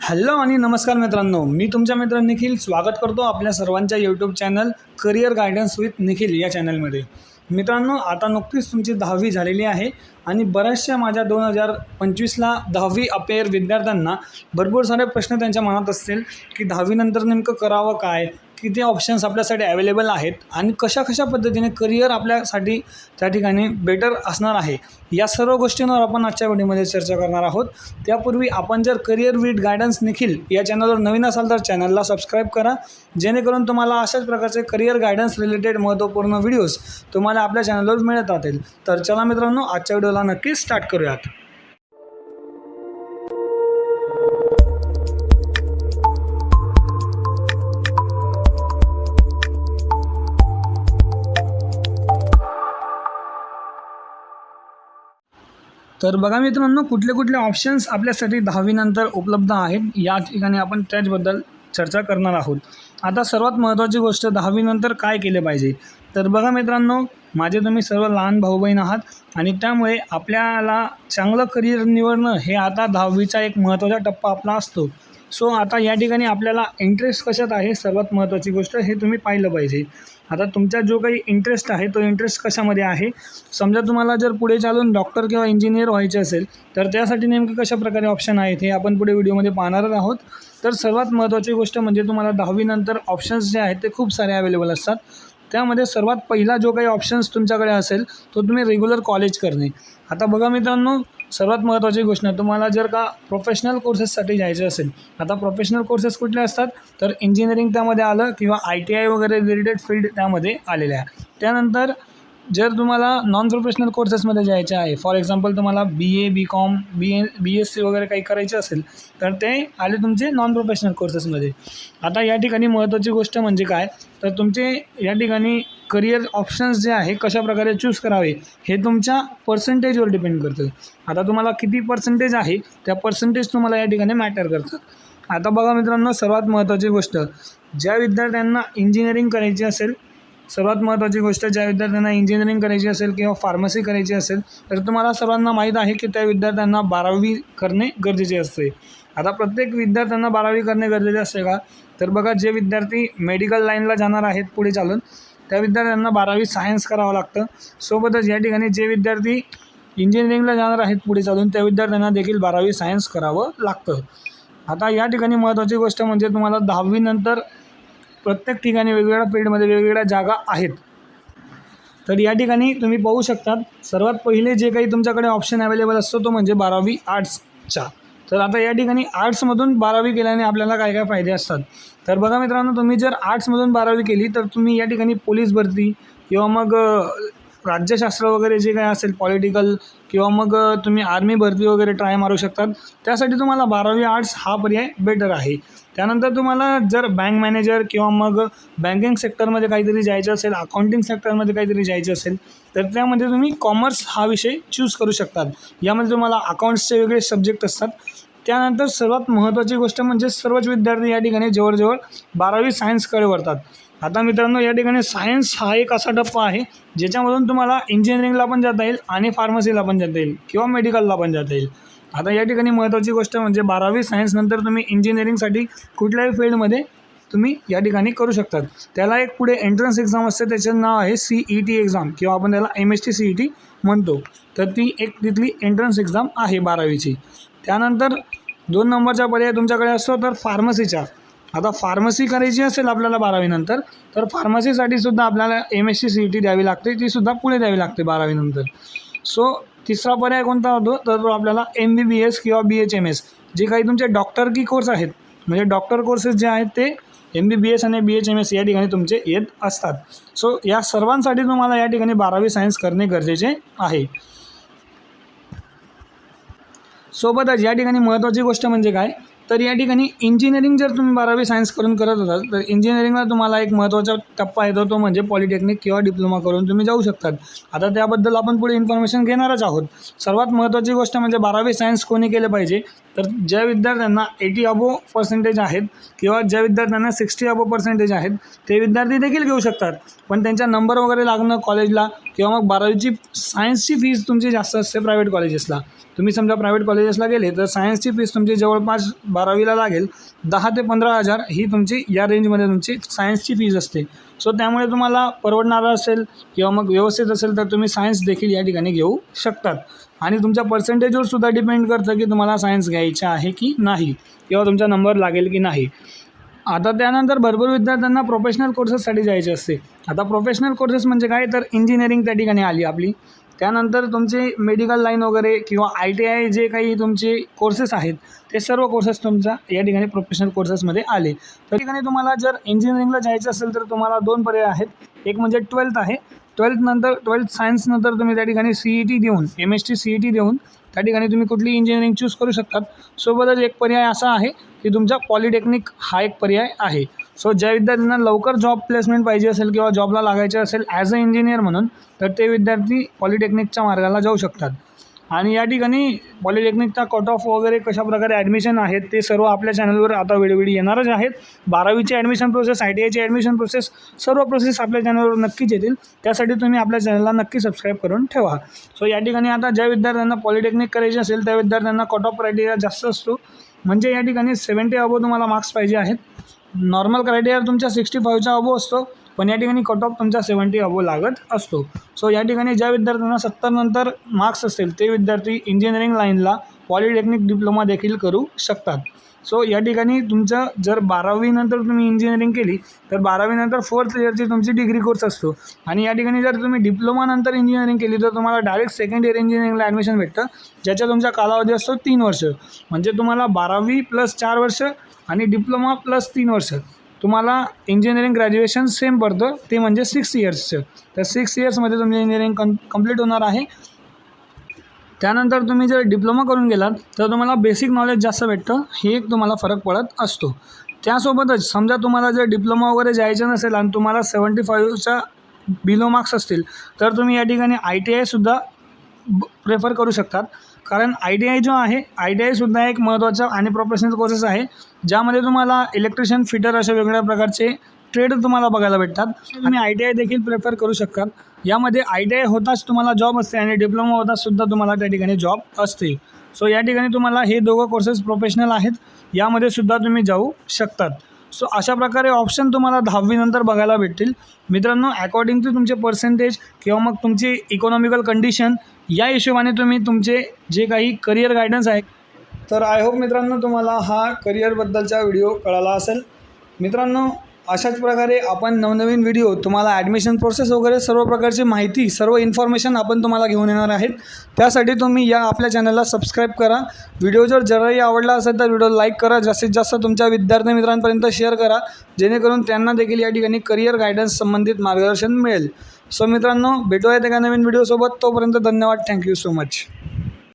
Hello आणि नमस्कार मित्रांनो, मी तुमच्या मित्र निखिल स्वागत करतो आपल्या सर्वांच्या YouTube channel career guidance with Nikhil या चॅनलमध्ये। मित्रांनो, आता नुकतीच तुमची 10वी झालेली आहे आणि बऱ्याचशा माझ्या 2025ला 10वी अपेयर विद्यार्थ्यांना भरपूर सारे प्रश्न त्यांच्या मनात असतील की 10वी नंतर नेमकं करावं काय, किती ऑप्शन्स आपल्यासाठी अवेलेबल आहेत आणि कशा कशा पद्धतीने करिअर आपल्यासाठी त्या ठिकाणी बेटर असणार आहे, या सर्व गोष्टींवर आपण आजच्या व्हिडिओमध्ये चर्चा करणार आहोत। त्यापूर्वी आपण जर करिअर विथ गायडन्स निखिल या चॅनलवर नवीन असाल तर चॅनलला सबस्क्राईब करा, जेणेकरून तुम्हाला अशाच प्रकारचे करिअर गायडन्स रिलेटेड महत्त्वपूर्ण व्हिडिओज तुम्हाला आपल्या चॅनलवर मिळत राहतील। तर चला मित्रांनो, आजच्या व्हिडिओला नक्कीच स्टार्ट करूयात। तर बघा मित्रांनो, कुठले ऑप्शन्स आपल्यासाठी 10वी नंतर उपलब्ध आहेत या ठिकाणी आपण त्याचबद्दल चर्चा करणार आहोत। आता सर्वात महत्त्वाची गोष्ट 10वी नंतर काय केले पाहिजे। तर बघा मित्रांनो, माझे तुम्ही सर्व लहान भाऊ बहीण आहात आणि त्यामुळे आपल्याला चांगलं करिअर निवडणं हे आता 10वीचा एक महत्त्वाचा टप्पा आपला असतो। सो आता या ठिकाणी आपल्याला इंटरेस्ट कशात आहे, सर्वात महत्त्वाची गोष्ट हे तुम्ही पाहिलं पाहिजे। आता तुमचा जो काही इंटरेस्ट आहे तो इंटरेस्ट कशामध्ये आहे। समजा तुम्हाला जर पुढे चालून डॉक्टर किंवा इंजिनियर व्हायचे असेल तर त्यासाठी नेमके कशा प्रकारे ऑप्शन आहेत हे आपण पुढे व्हिडिओमध्ये पाहणार आहोत। तर सर्वात महत्त्वाची गोष्ट म्हणजे तुम्हाला 10वी नंतर ऑप्शन्स जे आहेत ते खूप सारे अवेलेबल असतात। त्यामध्ये सर्वात पहिला जो काही ऑप्शन्स तुमच्याकडे असेल तो तुम्ही रेग्युलर कॉलेज करणे। आता बघा मित्रांनो, सर्वात महत्त्वाची गोष्ट तुम्हाला जर का प्रोफेशनल कोर्सेससाठी जायचे असेल, आता प्रोफेशनल कोर्सेस कुठले असतात तर इंजिनिअरिंग त्यामध्ये आलं किंवा ITI वगैरे रिलेटेड फील्ड त्यामध्ये आलेल्या आहे। त्यानंतर जर तुम्हाला नॉन प्रोफेशनल कोर्सेसमध्ये जायचे आहे, फॉर एक्झाम्पल तुम्हाला BA BCom BSc वगैरे काही करायचे असेल तर ते आले तुमचे नॉन प्रोफेशनल कोर्सेसमध्ये। आता या ठिकाणी महत्त्वाची गोष्ट म्हणजे काय तर तुमचे या ठिकाणी करिअर ऑप्शन्स जे आहे कशा प्रकारे चूज करावे हे तुमच्या पर्सेंटेजवर डिपेंड करतं। आता तुम्हाला किती पर्सेंटेज आहे त्या पर्सेंटेज तुम्हाला या ठिकाणी मॅटर करतात। आता बघा मित्रांनो, सर्वात महत्त्वाची गोष्ट ज्या विद्यार्थ्यांना इंजिनिअरिंग करायची असेल, सर्वात महत्त्वाची गोष्ट ज्या विद्यार्थ्यांना इंजिनिअरिंग करायची असेल किंवा फार्मसी करायची असेल तर तुम्हाला सर्वांना माहीत आहे की त्या विद्यार्थ्यांना 12वी करणे गरजेचे असते। आता प्रत्येक विद्यार्थ्यांना 12वी करणे गरजेचे असते का तर बघा, जे विद्यार्थी मेडिकल लाईनला जाणार आहेत पुढे चालून त्या विद्यार्थ्यांना 12वी सायन्स करावं लागतं। सोबतच या ठिकाणी जे विद्यार्थी इंजिनिअरिंगला जाणार आहेत पुढे चालून त्या विद्यार्थ्यांना देखील 12वी सायन्स करावं लागतं। आता या ठिकाणी महत्त्वाची गोष्ट म्हणजे तुम्हाला 10वी नंतर प्रत्येक ठिकाणी वेगवेगळ्या फील्डमध्ये वेगवेगळ्या जागा आहेत। तर या ठिकाणी तुम्ही पाहू शकतात, सर्वात पहिले जे काही तुमच्याकडे ऑप्शन अवेलेबल असतो तो म्हणजे 12वी आर्ट्सचा। तर आता या ठिकाणी आर्ट्समधून 12वी केल्याने आपल्याला काय काय फायदे असतात। तर बघा मित्रांनो, तुम्ही जर आर्ट्समधून 12वी केली तर तुम्ही या ठिकाणी पोलीस भरती किंवा मग राज्यशास्त्र वगैरे जे काही असेल पॉलिटिकल किंवा मग तुम्ही आर्मी भरती वगैरे ट्राय मारू शकतात। त्यासाठी तुम्हाला 12वी आर्ट्स हा पर्याय बेटर आहे। त्यानंतर तुम्हाला जर बँक मॅनेजर किंवा मग बँकिंग सेक्टरमध्ये काहीतरी जायचं असेल, अकाउंटिंग सेक्टरमध्ये काहीतरी जायचं असेल तर त्यामध्ये तुम्ही कॉमर्स हा विषय चूज करू शकतात। यामध्ये तुम्हाला अकाउंट्सचे वेगळे सब्जेक्ट असतात। त्यानंतर सर्वात महत्त्वाची गोष्ट म्हणजे सर्वच विद्यार्थी या ठिकाणी जवळजवळ 12वी सायन्सकडे वळतात। आता मित्रांनो, या ठिकाणी सायन्स हा एक असा टप्पा आहे ज्याच्यामधून तुम्हाला इंजिनिअरिंगला पण जाता येईल आणि फार्मसीला पण जाता येईल किंवा मेडिकलला पण जाता येईल। आता या ठिकाणी महत्त्वाची गोष्ट म्हणजे 12वी सायन्सनंतर तुम्ही इंजिनिअरिंगसाठी कुठल्याही फील्डमध्ये तुम्ही या ठिकाणी करू शकतात। त्याला एक पुढे एंट्रन्स एक्झाम असते, त्याचं नाव आहे CET एक्झाम किंवा आपण त्याला MST CET म्हणतो। तर ती एक तिथली एंट्रन्स एक्झाम आहे 12वीची। त्यानंतर 2 नंबरचा पर्याय तुमच्याकडे असतो तर फार्मसीचा। आता फार्मसी करायची असेल आपल्याला 12वी नंतर तर फार्मसीसाठी सुद्धा आपल्याला MSc CET द्यावी लागते, ती सुद्धा पुढे द्यावी लागते 12वी नंतर। सो तिसरा पर्याय कोणता होतो तर तो आपल्याला MBBS किंवा BHMS, जे काही तुमचे डॉक्टर की कोर्स आहेत, म्हणजे डॉक्टर कोर्सेस जे आहेत ते MBBS आणि BHMS या ठिकाणी तुमचे येत असतात। सो या सर्वांसाठी तुम्हाला या ठिकाणी 12वी सायन्स करणे गरजेचे आहे। सोबतच या ठिकाणी महत्त्वाची गोष्ट म्हणजे काय तर या ठिकाणी इंजिनिअरिंग जर तुम्ही 12वी सायन्स करून करत असाल तर इंजिनिअरिंगला तुम्हाला एक महत्त्वाचा टप्पा येतो तो म्हणजे पॉलिटेक्निक किंवा डिप्लोमा करून तुम्ही जाऊ शकतात। आता त्याबद्दल आपण पुढे इन्फॉर्मेशन घेणारच आहोत। सर्वात महत्त्वाची गोष्ट म्हणजे 12वी सायन्स कोणी केले पाहिजे तर ज्या विद्यार्थ्यांना 80 अबोव पर्सेंटेज आहेत किंवा ज्या विद्यार्थ्यांना 60 अबोव पर्सेंटेज आहेत ते विद्यार्थी देखील घेऊ शकतात। पण त्यांच्या नंबर वगैरे लागणं कॉलेजला किंवा मग 12वीची सायन्सची फीज तुमची जास्त असते प्रायव्हेट कॉलेजेसला। तुम्ही समजा प्रायव्हेट कॉलेजेसला गेले तर सायन्सची फीस तुमची जवळपास 12वीला लागेल 10 ते 15,000 ही तुमची या रेंजमध्ये तुमची सायन्सची फीज असते. सो त्यामुळे तुम्हाला परवडणारं असेल किंवा मग व्यवस्थित असेल तर तुम्ही सायन्स देखील या ठिकाणी घेऊ शकतात. आणि तुमच्या पर्सेंटेजवर सुद्धा डिपेंड करतं की तुम्हाला सायन्स घ्यायचं आहे की नाही किंवा तुमचा नंबर लागेल की नाही. आता त्यानंतर भरपूर विद्यार्थ्यांना प्रोफेशनल कोर्सेससाठी जायचे असते. आता प्रोफेशनल कोर्सेस म्हणजे काय तर इंजिनिअरिंग त्या ठिकाणी आली आपली. त्यानंतर तुमचे मेडिकल लाईन वगैरे किंवा ITI जे काही तुमचे कोर्सेस आहेत ते सर्व कोर्सेस तुमच्या या ठिकाणी प्रोफेशनल कोर्सेसमध्ये आले. त्या ठिकाणी तुम्हाला जर इंजिनिअरिंगला जायचं असेल तर तुम्हाला 2 पर्याय आहेत. एक म्हणजे 12th आहे. 12th सायन्सनंतर तुम्ही त्या ठिकाणी CET देऊन MST CET देऊन त्या ठिकाणी तुम्ही कुठली इंजिनिअरिंग चूज करू शकतात. सोबतच एक पर्याय असा आहे की तुमचा पॉलिटेक्निक हा एक पर्याय आहे. सो ज्या विद्यार्थ्यांना लवकर जॉब प्लेसमेंट पाहिजे असेल किंवा जॉबला लागायचे असेल ॲज अ इंजिनियर म्हणून तर ते विद्यार्थी पॉलिटेक्निकच्या मार्गाला जाऊ शकतात. आणि या ठिकाणी पॉलिटेक्निकचा कट ऑफ वगैरे कशाप्रकारे ॲडमिशन आहेत ते सर्व आपल्या चॅनलवर आता वेळोवेळी येणारच आहेत. 12वीची ॲडमिशन प्रोसेस, ITIची ॲडमिशन प्रोसेस, सर्व प्रोसेस आपल्या चॅनलवर नक्कीच येतील. त्यासाठी तुम्ही आपल्या चॅनलला नक्की सबस्क्राईब करून ठेवा. सो या ठिकाणी आता ज्या विद्यार्थ्यांना पॉलिटेक्निक करायचे असेल त्या विद्यार्थ्यांना कट ऑफ क्रायटेरिया जास्त असतो. म्हणजे या ठिकाणी 70 अबोव तुम्हाला मार्क्स पाहिजे आहेत. नॉर्मल क्रायटेरिया तुमच्या 65च्या अबोव असतो, पण या ठिकाणी कट ऑफ तुमचा 70 अबोव लागत असतो. सो या ठिकाणी ज्या विद्यार्थ्यांना 70 नंतर मार्क्स असतील ते विद्यार्थी इंजिनिअरिंग लाईनला पॉलिटेक्निक डिप्लोमा देखील करू शकतात. सो या ठिकाणी तुमचं जर 12वी नंतर तुम्ही इंजिनिअरिंग केली तर 12वी नंतर 4th इयरची तुमची डिग्री कोर्स असतो. आणि या ठिकाणी जर तुम्ही डिप्लोमा नंतर इंजिनिअरिंग केली तर तुम्हाला डायरेक्ट 2nd इयर इंजिनिअरिंगला ॲडमिशन भेटतं, ज्याचा तुमचा कालावधी असतो 3 वर्ष. म्हणजे तुम्हाला 12वी + 4 वर्ष आणि डिप्लोमा + 3 वर्ष तुम्हाला इंजिनिअरिंग ग्रॅज्युएशन सेम पडतं, ते म्हणजे 6 इयर्सचं. तर 6 इयर्समध्ये तुमचं इंजिनिअरिंग कंप्लीट होणार आहे. त्यानंतर तुम्ही जर डिप्लोमा करून गेलात तर तुम्हाला बेसिक नॉलेज जास्त भेटतं, हे एक तुम्हाला फरक पडत असतो. त्यासोबतच समजा तुम्हाला जर डिप्लोमा वगैरे जायचं नसेल आणि तुम्हाला 75च्या बिलो मार्क्स असतील तर तुम्ही या ठिकाणी ITIसुद्धा प्रेफर करू शकतात. कारण ITI जो आहे ITIसुद्धा एक महत्त्वाचा आणि प्रोफेशनल कोर्सेस आहे, ज्यामध्ये तुम्हाला इलेक्ट्रिशियन, फिटर अशा वेगवेगळ्या प्रकारचे ट्रेड तुम्हाला बघायला भेटतात. आणि ITI देखील प्रेफर करू शकतात. यामध्ये ITI होताच तुम्हाला जॉब असते आणि डिप्लोमा होताच सुद्धा तुम्हाला त्या ठिकाणी जॉब असते. सो या ठिकाणी तुम्हाला हे दोघं कोर्सेस प्रोफेशनल आहेत, यामध्ये सुद्धा तुम्ही जाऊ शकतात. सो अशा प्रकारे ऑप्शन तुम्हाला 10वी नंतर बघायला भेटतील. मित्रांनो, अकॉर्डिंग टू तुमचे पर्सेंटेज किंवा मग तुमची इकॉनॉमिकल कंडिशन या हिशोबाने तुम्ही तुमचे जे काही करिअर गायडन्स आहे. तर आय होप मित्रांनो तुम्हाला हा करिअरबद्दलचा व्हिडिओ कळाला असेल. मित्रांनो, अशाच प्रकारे आपण नवनवीन व्हिडिओ तुम्हाला ॲडमिशन प्रोसेस वगैरे सर्व प्रकारची माहिती, सर्व इन्फॉर्मेशन आपण तुम्हाला घेऊन येणार आहेत. त्यासाठी तुम्ही या आपल्या चॅनलला सबस्क्राईब करा. व्हिडिओ जर जराही आवडला असेल तर व्हिडिओ लाईक करा, जास्तीत जास्त तुमच्या विद्यार्थी मित्रांपर्यंत शेअर करा, जेणेकरून त्यांना देखील या ठिकाणी करिअर गायडन्स संबंधित मार्गदर्शन मिळेल. सो मित्रांनो, भेटूयात एका नवीन व्हिडिओसोबत. तोपर्यंत धन्यवाद. Thank you so much.